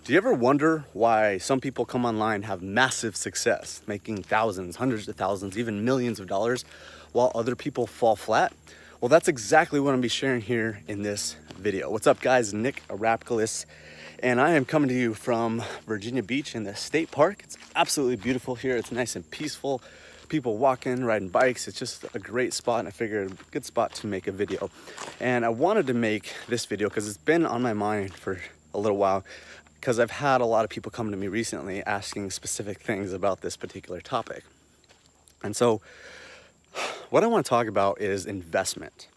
Do you ever wonder why some people come online have massive success, making thousands, hundreds of thousands, even millions of dollars, while other people fall flat? Well, that's exactly what I'm gonna be sharing here in this video. What's up, guys? Nick Arapkalis, and I am coming to you from Virginia Beach in the state park. It's absolutely beautiful here. It's nice and peaceful. People walking, riding bikes. It's just a great spot, and I figured a good spot to make a video. And I wanted to make this video because it's been on my mind for a little while, because I've had a lot of people come to me recently asking specific things about this particular topic. And so what I want to talk about is investment,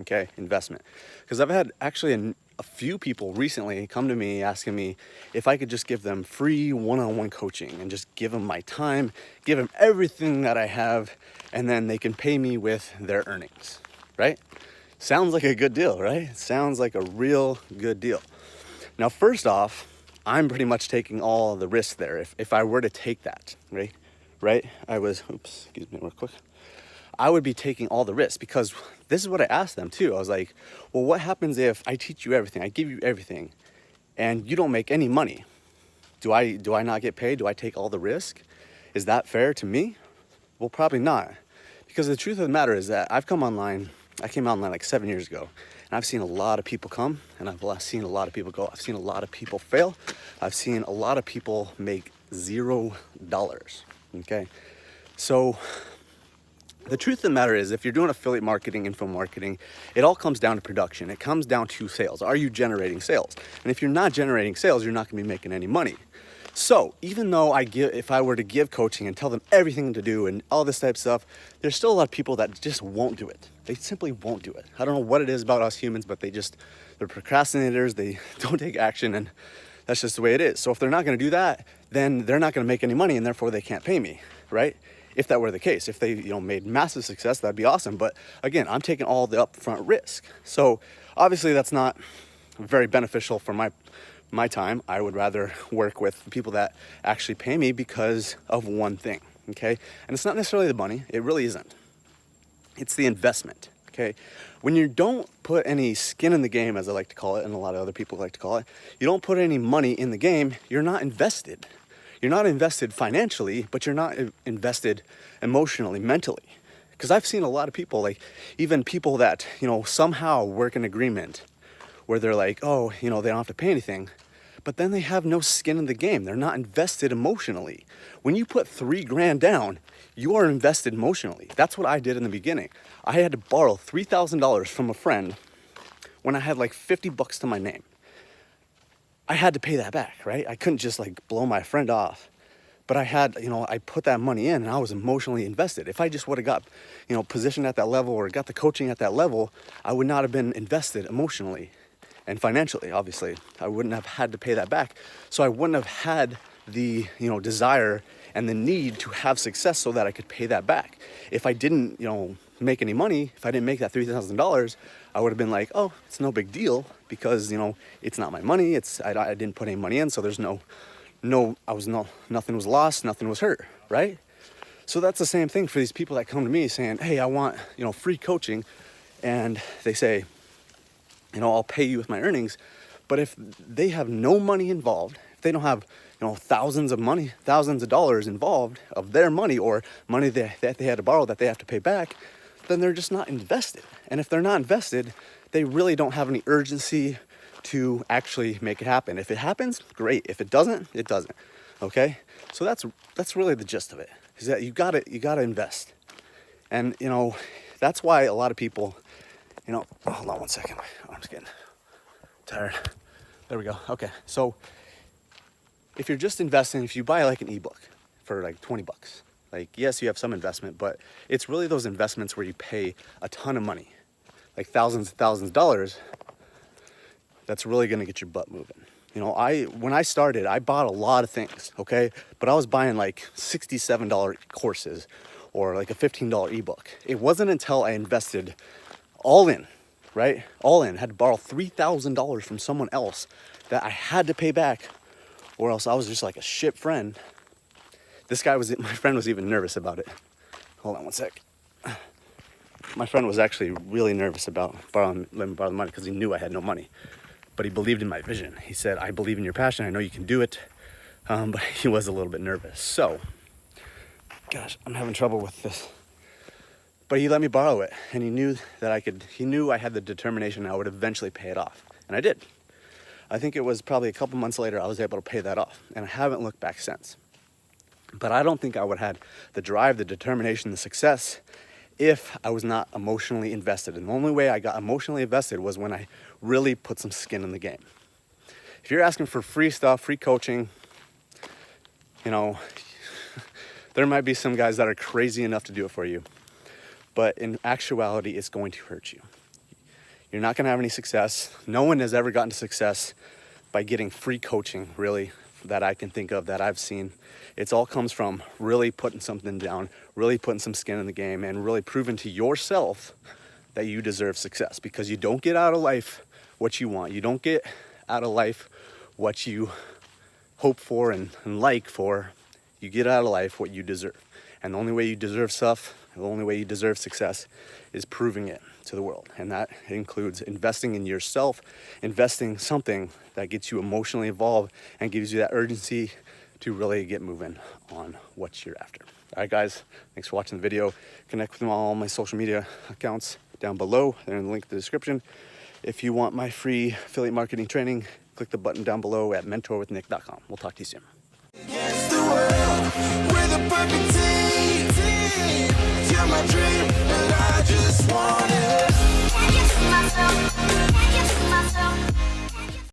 okay? Investment. Because I've had actually a few people recently come to me asking me if I could just give them free one-on-one coaching and just give them my time, give them everything that I have, and then they can pay me with their earnings, right? Sounds like a good deal, right? Sounds like a real good deal. Now, first off, I'm pretty much taking all the risk there. If I were to take that, right? Excuse me real quick. I would be taking all the risk, because this is what I asked them too. I was like, well, what happens if I teach you everything, I give you everything, and you don't make any money? Do I not get paid? Do I take all the risk? Is that fair to me? Well, probably not. Because the truth of the matter is that I came online like 7 years ago. And I've seen a lot of people come, and I've seen a lot of people go. I've seen a lot of people fail. I've seen a lot of people make $0, okay? So the truth of the matter is, if you're doing affiliate marketing, info marketing, it all comes down to production. It comes down to sales. Are you generating sales? And if you're not generating sales, you're not gonna be making any money. So even though if I were to give coaching and tell them everything to do and all this type of stuff, there's still a lot of people that just won't do it. They simply won't do it. I don't know what it is about us humans, but they're procrastinators. They don't take action, and that's just the way it is. So if they're not gonna do that, then they're not gonna make any money, and therefore they can't pay me, right? If that were the case, if they made massive success, that'd be awesome. But again, I'm taking all the upfront risk. So obviously that's not very beneficial for my time. I would rather work with people that actually pay me because of one thing, okay? And it's not necessarily the money. It really isn't. It's the investment, okay? When you don't put any skin in the game, as I like to call it, and a lot of other people like to call it, you don't put any money in the game, you're not invested. You're not invested financially, but you're not invested emotionally, mentally. Because I've seen a lot of people, like even people that, somehow work an agreement where they're like, oh, they don't have to pay anything, but then they have no skin in the game. They're not invested emotionally. When you put $3,000 down, you are invested emotionally. That's what I did in the beginning. I had to borrow $3,000 from a friend when I had like $50 to my name. I had to pay that back, right? I couldn't just like blow my friend off. But I had, I put that money in and I was emotionally invested. If I just would have got, positioned at that level or got the coaching at that level, I would not have been invested emotionally and financially, obviously. I wouldn't have had to pay that back. So I wouldn't have had the, desire and the need to have success so that I could pay that back. If I didn't, make any money, if I didn't make that $3,000, I would have been like, oh, it's no big deal because, it's not my money. I didn't put any money in, so there's nothing was lost, nothing was hurt, right? So that's the same thing for these people that come to me saying, hey, I want, free coaching. And they say, I'll pay you with my earnings. But if they have no money involved, if they don't have, thousands of dollars involved of their money or money that they had to borrow that they have to pay back, then they're just not invested. And if they're not invested, they really don't have any urgency to actually make it happen. If it happens, great. If it doesn't, it doesn't. Okay? So that's really the gist of it. Is that you gotta invest. And that's why a lot of people, hold on one second. My arm's getting tired. There we go. Okay. So if you're just investing, if you buy like an ebook for like $20, like yes, you have some investment, but it's really those investments where you pay a ton of money, like thousands of dollars, that's really gonna get your butt moving. When I started, I bought a lot of things, okay? But I was buying like $67 courses or like a $15 ebook. It wasn't until I invested all in, right? All in, had to borrow $3,000 from someone else that I had to pay back, or else I was just like a shit friend. My friend was even nervous about it. Hold on one sec. My friend was actually really nervous about letting me borrow the money because he knew I had no money. but he believed in my vision. He said, I believe in your passion. I know you can do it. But he was a little bit nervous. So, gosh, I'm having trouble with this. But he let me borrow it, and he knew that he knew I had the determination I would eventually pay it off. And I did. I think it was probably a couple months later I was able to pay that off, and I haven't looked back since. But I don't think I would have had the drive, the determination, the success if I was not emotionally invested. And the only way I got emotionally invested was when I really put some skin in the game. If you're asking for free stuff, free coaching, you know, there might be some guys that are crazy enough to do it for you. But in actuality, it's going to hurt you. You're not going to have any success. No one has ever gotten to success by getting free coaching, really, that I can think of, that I've seen. It all comes from really putting something down, really putting some skin in the game, and really proving to yourself that you deserve success. Because you don't get out of life what you want. You don't get out of life what you hope for and like for. You get out of life what you deserve. And the only way you deserve stuff, the only way you deserve success is proving it to the world. And that includes investing in yourself, investing something that gets you emotionally involved and gives you that urgency to really get moving on what you're after. All right, guys, thanks for watching the video. Connect with me on all my social media accounts down below. They're in the link in the description. If you want my free affiliate marketing training, click the button down below at mentorwithnick.com. We'll talk to you soon.